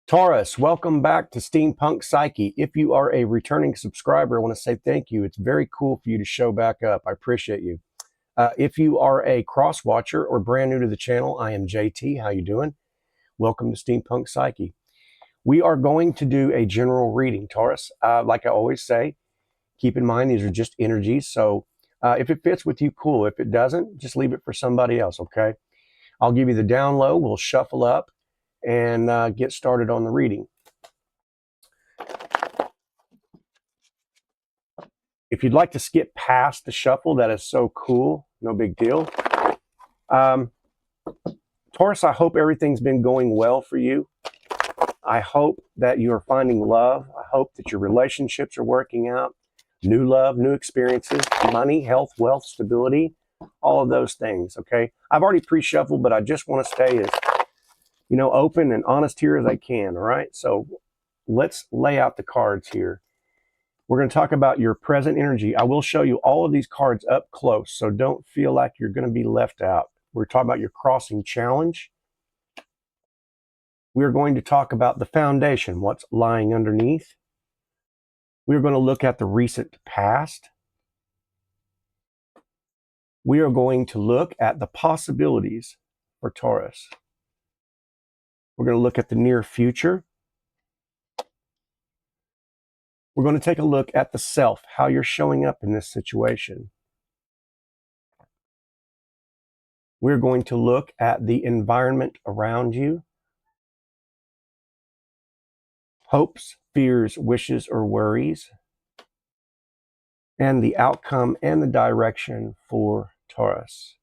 Taurus, welcome back to Steampunk Psyche. If you are a returning subscriber, I want to say thank you. It's very cool for you to show back up. I appreciate you. If you are a cross watcher or brand new to the channel, I am JT. How you doing? Welcome to Steampunk Psyche. We are going to do a general reading, Taurus. Like I always say, keep in mind these are just energies. So if it fits with you, cool. If it doesn't, just leave it for somebody else, okay? I'll give you the down low. We'll shuffle up and get started on the reading. If you'd like to skip past the shuffle, that is so cool. No big deal. Taurus, I hope everything's been going well for you. I hope that you are finding love. I hope that your relationships are working out. New love, new experiences, money, health, wealth, stability, all of those things, okay? I've already pre-shuffled, but I just want to stay as, open and honest here as I can, all right? So let's lay out the cards here. We're going to talk about your present energy. I will show you all of these cards up close, so don't feel like you're going to be left out. We're talking about your crossing challenge. We're going to talk about the foundation, what's lying underneath. We're going to look at the recent past. We are going to look at the possibilities for Taurus. We're going to look at the near future. We're going to take a look at the self, how you're showing up in this situation. We're going to look at the environment around you. Hopes, fears, wishes, or worries. And the outcome and the direction for Taurus.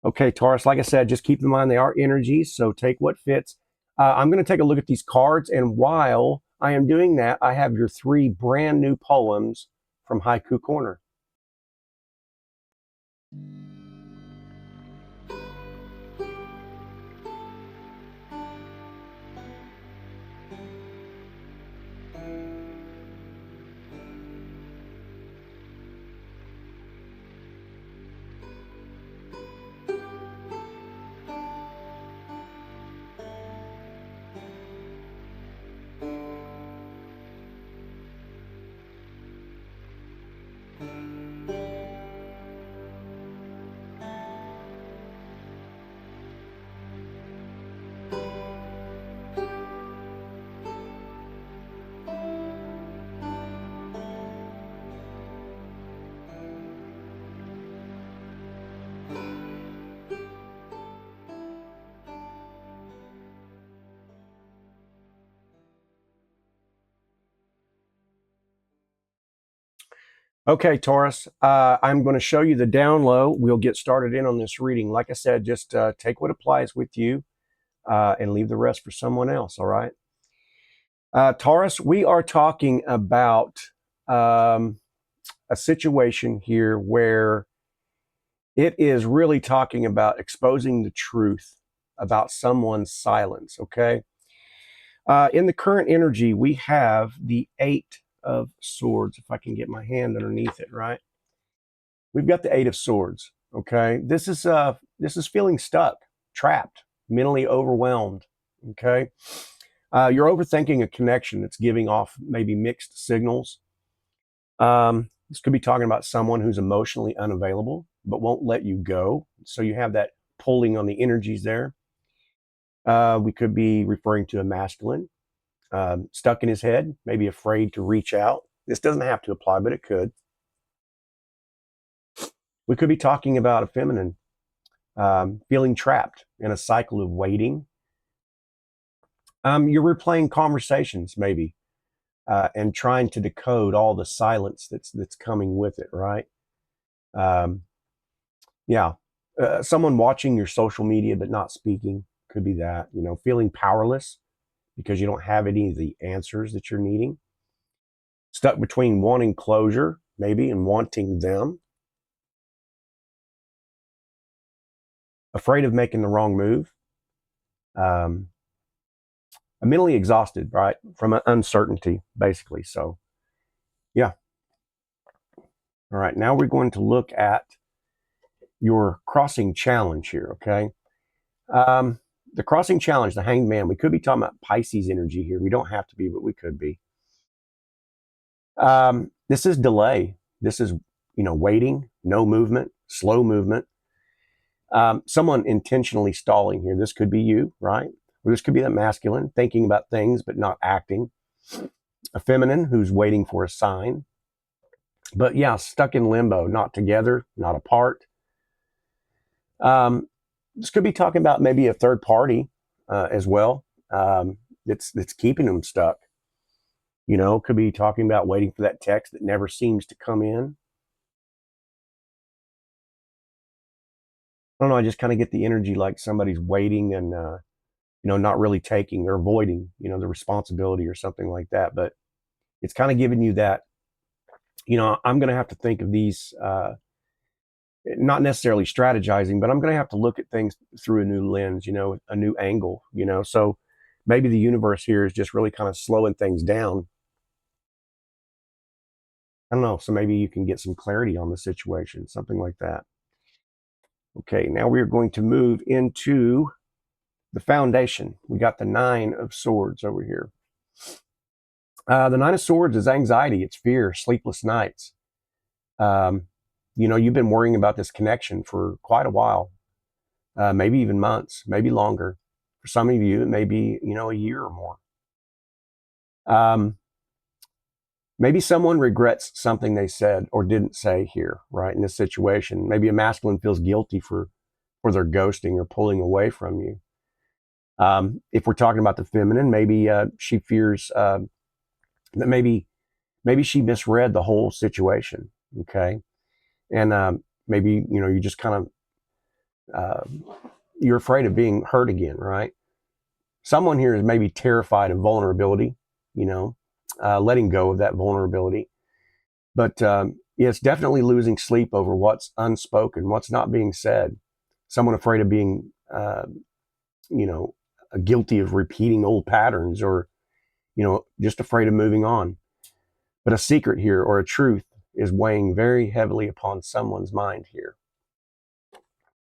Okay, Taurus, like I said, just keep in mind they are energies, so take what fits. I'm going to take a look at these cards, and while I am doing that, I have your 3 brand new poems from Haiku Corner. Okay, Taurus, I'm going to show you the down low. We'll get started in on this reading. Like I said, just take what applies with you and leave the rest for someone else, all right? Taurus, we are talking about a situation here where it is really talking about exposing the truth about someone's silence, okay? In the current energy, we have the 8 of Swords, if I can get my hand underneath it, right? We've got the 8 of Swords, okay? This is feeling stuck, trapped, mentally overwhelmed, okay? You're overthinking a connection that's giving off maybe mixed signals. This could be talking about someone who's emotionally unavailable but won't let you go. So you have that pulling on the energies there. We could be referring to a masculine, stuck in his head, maybe afraid to reach out. This doesn't have to apply, but it could. We could be talking about a feminine, feeling trapped in a cycle of waiting. You're replaying conversations, maybe, and trying to decode all the silence that's coming with it, right? Yeah. Someone watching your social media but not speaking could be that, feeling powerless because you don't have any of the answers that you're needing. Stuck between wanting closure, maybe, and wanting them. Afraid of making the wrong move. Mentally exhausted, right? From uncertainty, basically. So, yeah. All right, now we're going to look at your crossing challenge here, okay? The crossing challenge, the hanged man. We could be talking about Pisces energy here. We don't have to be, but we could be. This is delay. This is, waiting, no movement, slow movement. Someone intentionally stalling here. This could be you, right? Or this could be that masculine, thinking about things but not acting. A feminine who's waiting for a sign. But yeah, stuck in limbo, not together, not apart. This could be talking about maybe a third party as well. That's keeping them stuck. Could be talking about waiting for that text that never seems to come in. I don't know. I just kind of get the energy like somebody's waiting and, not really taking or avoiding, the responsibility or something like that. But it's kind of giving you that, I'm going to have to think of these, not necessarily strategizing, but I'm going to have to look at things through a new lens, a new angle, So maybe the universe here is just really kind of slowing things down. I don't know. So maybe you can get some clarity on the situation, something like that. Okay, now we are going to move into the foundation. We got the 9 of Swords over here. The 9 of Swords is anxiety. It's fear, sleepless nights. You've been worrying about this connection for quite a while, maybe even months, maybe longer. For some of you, it may be, a year or more. Maybe someone regrets something they said or didn't say here, right, in this situation. Maybe a masculine feels guilty for their ghosting or pulling away from you. If we're talking about the feminine, maybe she fears that maybe she misread the whole situation, okay? And maybe, you just kind of, you're afraid of being hurt again, right? Someone here is maybe terrified of vulnerability, letting go of that vulnerability. But it's definitely losing sleep over what's unspoken, what's not being said. Someone afraid of being, guilty of repeating old patterns or, just afraid of moving on. But a secret here or a truth is weighing very heavily upon someone's mind here.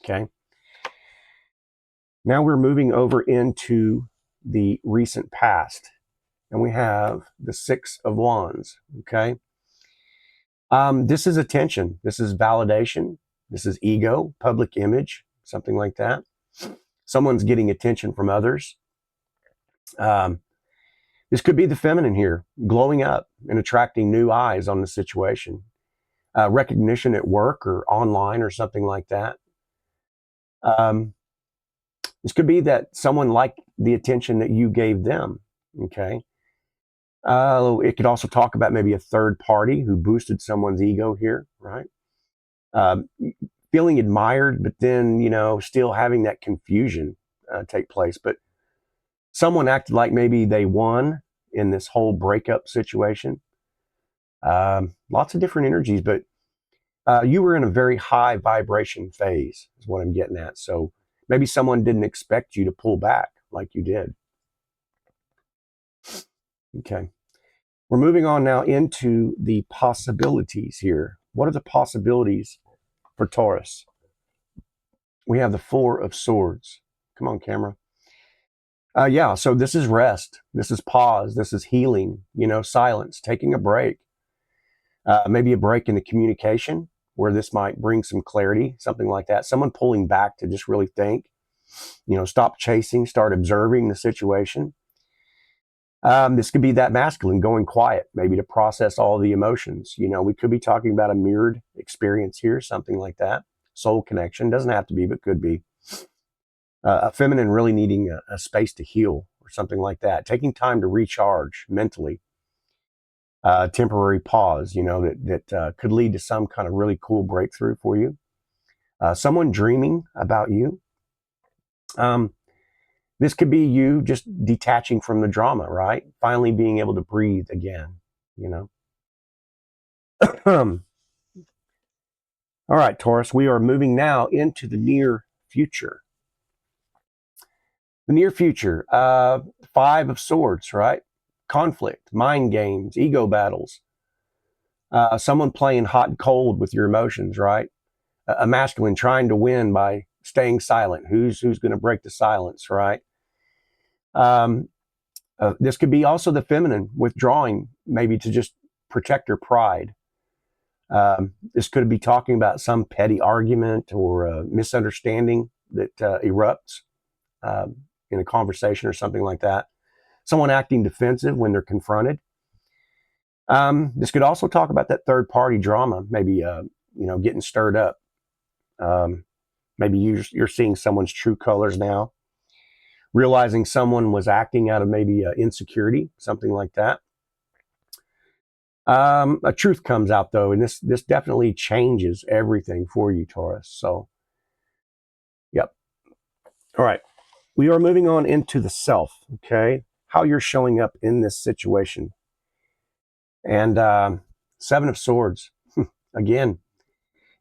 Okay. Now we're moving over into the recent past, and we have the 6 of Wands. Okay. This is attention. This is validation. This is ego, public image, something like that. Someone's getting attention from others. This could be the feminine here, glowing up and attracting new eyes on the situation. Recognition at work or online or something like that. This could be that someone liked the attention that you gave them, okay? It could also talk about maybe a third party who boosted someone's ego here, right? Feeling admired, but then, still having that confusion take place. But someone acted like maybe they won in this whole breakup situation. Lots of different energies, but you were in a very high vibration phase is what I'm getting at. So maybe someone didn't expect you to pull back like you did. Okay. We're moving on now into the possibilities here. What are the possibilities for Taurus? We have the 4 of Swords. Come on, camera. Yeah, so this is rest. This is pause. This is healing, silence, taking a break. Maybe a break in the communication where this might bring some clarity, something like that. Someone pulling back to just really think, stop chasing, start observing the situation. This could be that masculine going quiet, maybe to process all the emotions. We could be talking about a mirrored experience here, something like that. Soul connection, doesn't have to be, but could be. A feminine really needing a space to heal or something like that. Taking time to recharge mentally. Temporary pause, that could lead to some kind of really cool breakthrough for you. Someone dreaming about you. This could be you just detaching from the drama, right? Finally being able to breathe again, All right, Taurus, we are moving now into the near future. The near future, 5 of Swords, right? Conflict, mind games, ego battles. Someone playing hot and cold with your emotions, right? A masculine trying to win by, staying silent? Who's going to break the silence, right? This could be also the feminine withdrawing, maybe to just protect her pride. This could be talking about some petty argument or a misunderstanding that erupts in a conversation or something like that. Someone acting defensive when they're confronted. This could also talk about that third party drama, maybe getting stirred up. Maybe you're seeing someone's true colors now, realizing someone was acting out of maybe insecurity, something like that. A truth comes out though, and this definitely changes everything for you, Taurus. So, yep. All right. We are moving on into the self, okay? How you're showing up in this situation. And Seven of Swords, again,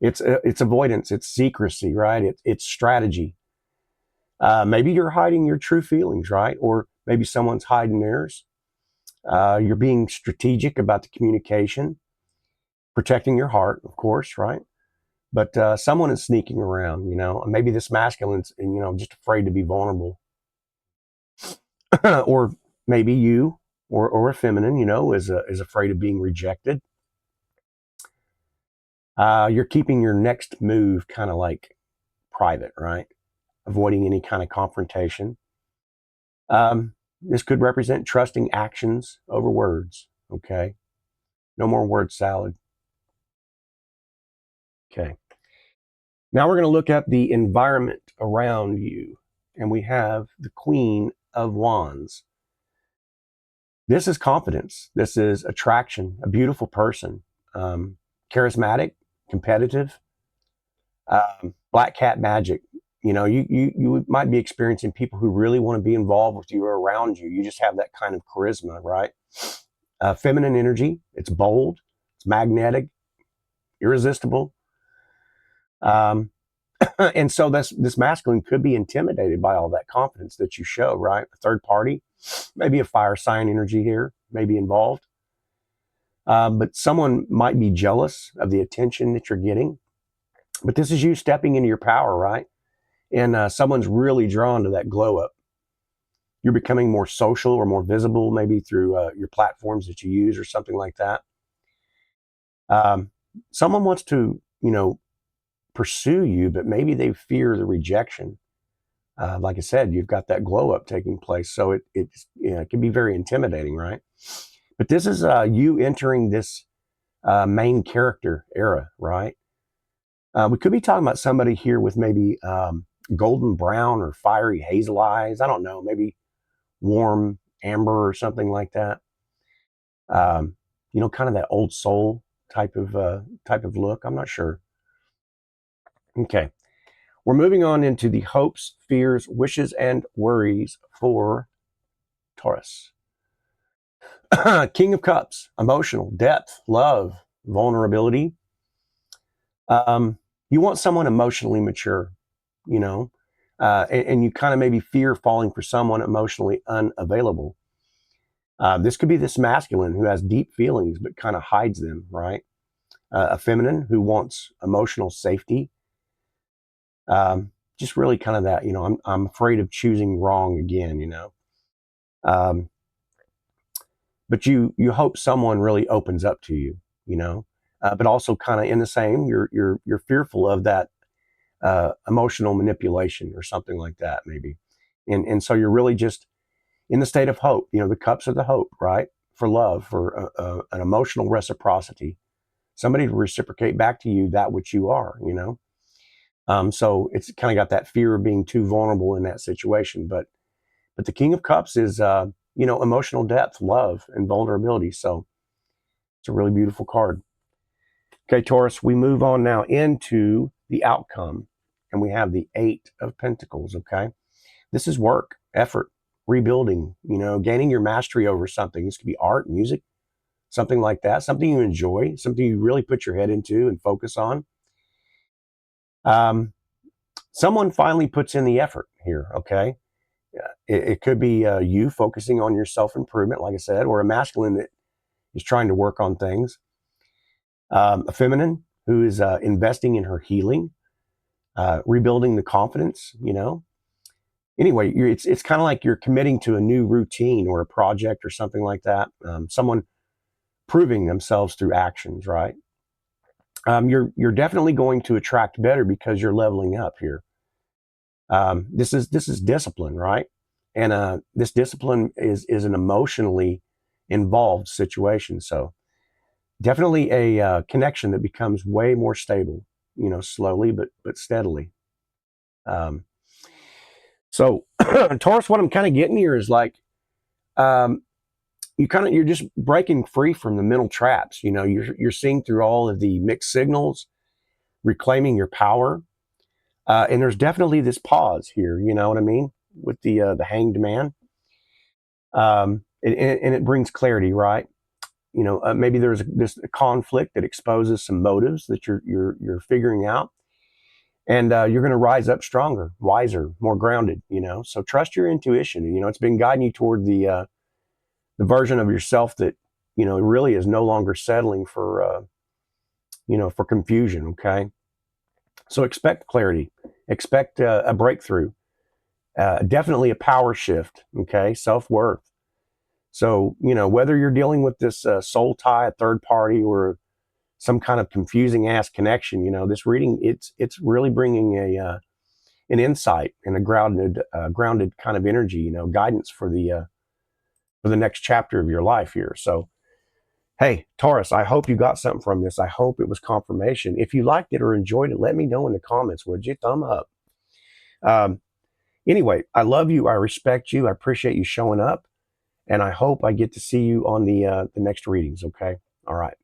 it's avoidance, it's secrecy, right? It's strategy. Maybe you're hiding your true feelings, right? Or maybe someone's hiding theirs. You're being strategic about the communication, protecting your heart, of course, right? But someone is sneaking around, maybe this masculine's, just afraid to be vulnerable. Or maybe you or a feminine, is afraid of being rejected. You're keeping your next move kind of like private, right? Avoiding any kind of confrontation. This could represent trusting actions over words, okay? No more word salad. Okay. Now we're going to look at the environment around you, and we have the Queen of Wands. This is confidence. This is attraction, a beautiful person, charismatic, competitive, black cat magic. You might be experiencing people who really want to be involved with you or around you. You just have that kind of charisma, right? Feminine energy. It's bold. It's magnetic, irresistible. And so this masculine could be intimidated by all that confidence that you show, right? A third party, maybe a fire sign energy here, maybe involved. But someone might be jealous of the attention that you're getting. But this is you stepping into your power, right? And someone's really drawn to that glow up. You're becoming more social or more visible, maybe through your platforms that you use or something like that. Someone wants to, pursue you, but maybe they fear the rejection. Like I said, you've got that glow up taking place. So it can be very intimidating, right? But this is you entering this main character era, right? We could be talking about somebody here with maybe golden brown or fiery hazel eyes. I don't know, maybe warm amber or something like that. Kind of that old soul type of look. I'm not sure. Okay. We're moving on into the hopes, fears, wishes, and worries for Taurus. King of Cups, emotional, depth, love, vulnerability. You want someone emotionally mature, and you kind of maybe fear falling for someone emotionally unavailable. This could be this masculine who has deep feelings but kind of hides them, right? A feminine who wants emotional safety. Just really kind of that, I'm afraid of choosing wrong again, but you hope someone really opens up to you, but also kind of in the same, you're fearful of that emotional manipulation or something like that, maybe, and so you're really just in the state of hope. The cups are the hope, right? For love, for an emotional reciprocity, somebody to reciprocate back to you that which you are, so it's kind of got that fear of being too vulnerable in that situation. But the King of Cups is, emotional depth, love, and vulnerability. So it's a really beautiful card. Okay, Taurus, we move on now into the outcome, and we have the Eight of Pentacles, okay? This is work, effort, rebuilding, gaining your mastery over something. This could be art, music, something like that, something you enjoy, something you really put your head into and focus on. Someone finally puts in the effort here, okay? It could be you focusing on your self-improvement, like I said, or a masculine that is trying to work on things. A feminine who is investing in her healing. rebuilding the confidence, you know. Anyway, it's kind of like you're committing to a new routine or a project or something like that. Someone proving themselves through actions, right? You're definitely going to attract better because you're leveling up here. This is discipline, right? And this discipline is an emotionally involved situation. So definitely a connection that becomes way more stable, you know, slowly but steadily. Um, so Taurus, what I'm kind of getting here is like um, you're just breaking free from the mental traps. You know, you're seeing through all of the mixed signals, reclaiming your power. And there's definitely this pause here. You know what I mean with the hanged man. And it brings clarity, right? You know, maybe there's this conflict that exposes some motives that you're figuring out, and you're going to rise up stronger, wiser, more grounded. You know, so trust your intuition. You know, it's been guiding you toward the version of yourself that you know really is no longer settling for you know for confusion. Okay, so expect clarity, expect a breakthrough, definitely a power shift. Okay, self worth. So, you know, whether you're dealing with this soul tie, a third party, or some kind of confusing ass connection, you know, this reading it's really bringing a an insight and a grounded kind of energy, you know, guidance for the next chapter of your life here. So, hey, Taurus, I hope you got something from this. I hope it was confirmation. If you liked it or enjoyed it, let me know in the comments. Would you? Thumb up. Um, anyway, I love you. I respect you. I appreciate you showing up. And I hope I get to see you on the next readings. Okay. All right.